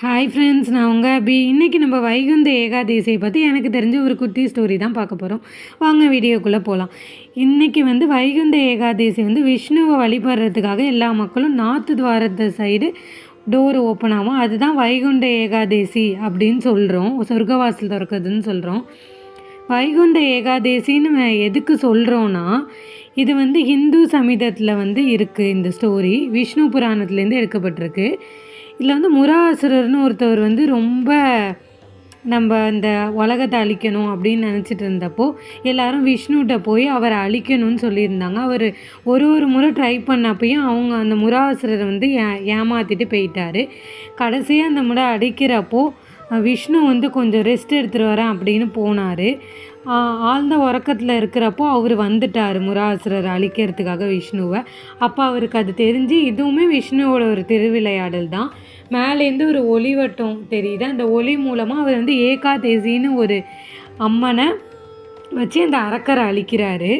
Hi friends, நான் உங்கள் அபி. இன்றைக்கி நம்ம வைகுந்த ஏகாதசியை பற்றி எனக்கு தெரிஞ்ச ஒரு குட்டி ஸ்டோரி தான் பார்க்க போகிறோம். வாங்க வீடியோக்குள்ளே போகலாம். இன்றைக்கி வைகுந்த ஏகாதசி விஷ்ணுவை வழிபடுறதுக்காக எல்லா மக்களும் நார்த்து துவாரத்து சைடு டோர் ஓப்பன் ஆகும். அதுதான் வைகுண்ட ஏகாதசி அப்படின்னு சொல்கிறோம். சொர்க்கவாசல் திறக்குதுன்னு சொல்கிறோம். வைகுண்ட ஏகாதசின்னு எதுக்கு சொல்கிறோன்னா, இது ஹிந்து சமீதத்தில் இருக்குது. இந்த ஸ்டோரி விஷ்ணு புராணத்துலேருந்து எடுக்கப்பட்டிருக்கு. இதில் முராசுரர்னு ஒருத்தவர் ரொம்ப நம்ம இந்த உலகத்தை அழிக்கணும் அப்படின்னு நினச்சிட்டு இருந்தப்போ எல்லாரும் விஷ்ணுகிட்ட போய் அவரை அழிக்கணும்னு சொல்லியிருந்தாங்க. அவர் ஒரு முறை ட்ரை பண்ணப்பையும் அவங்க அந்த முராசுரரை ஏமாற்றிட்டு போயிட்டார். கடைசியாக அந்த முறை அடிக்கிறப்போ விஷ்ணு கொஞ்சம் ரெஸ்ட் எடுத்துகிட்டு வரேன் அப்படின்னு போனார். ஆழ்ந்த உறக்கத்தில் இருக்கிறப்போ அவர் வந்துட்டார் முராசுரரை அழிக்கிறதுக்காக விஷ்ணுவை. அப்போ அவருக்கு அது தெரிஞ்சு இதுவுமே விஷ்ணுவோட ஒரு திருவிளையாடல் தான். மேலேருந்து ஒரு ஒளிவட்டம் தெரியுது. அந்த ஒளி மூலமாக அவர் ஏகாதசின்னு ஒரு அம்மனை வச்சு அந்த அரக்கரை அழிக்கிறாரு.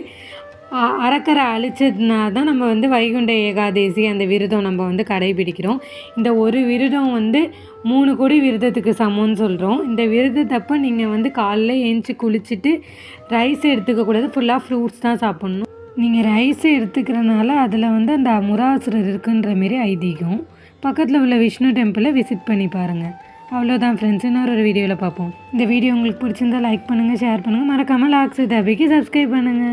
அரக்கரை அழிச்சதுனா தான் நம்ம வைகுண்ட ஏகாதசி அந்த விரதம் நம்ம கடைபிடிக்கிறோம். இந்த ஒரு விரதம் 3 கோடி விரதத்துக்கு சமம்னு சொல்கிறோம். இந்த விரதத்தப்போ நீங்கள் காலைல ஏஞ்சி குளிச்சுட்டு ரைஸ் எடுத்துக்கக்கூடாது. ஃபுல்லாக ஃப்ரூட்ஸ் தான் சாப்பிட்ணும். நீங்கள் ரைஸை எடுத்துக்கிறனால அதில் அந்த முராசுரர் இருக்குன்ற மாரி ஐதீகம். பக்கத்தில் உள்ள விஷ்ணு டெம்பிளை விசிட் பண்ணி பாருங்கள். அவ்வளோதான் ஃப்ரெண்ட்ஸ், இன்னொரு வீடியோவில் பார்ப்போம். இந்த வீடியோ உங்களுக்கு பிடிச்சிருந்தால் லைக் பண்ணுங்கள், ஷேர் பண்ணுங்கள். மறக்காமல் லாக்ஸ் வித் அபிக்கு சப்ஸ்கிரைப் பண்ணுங்கள்.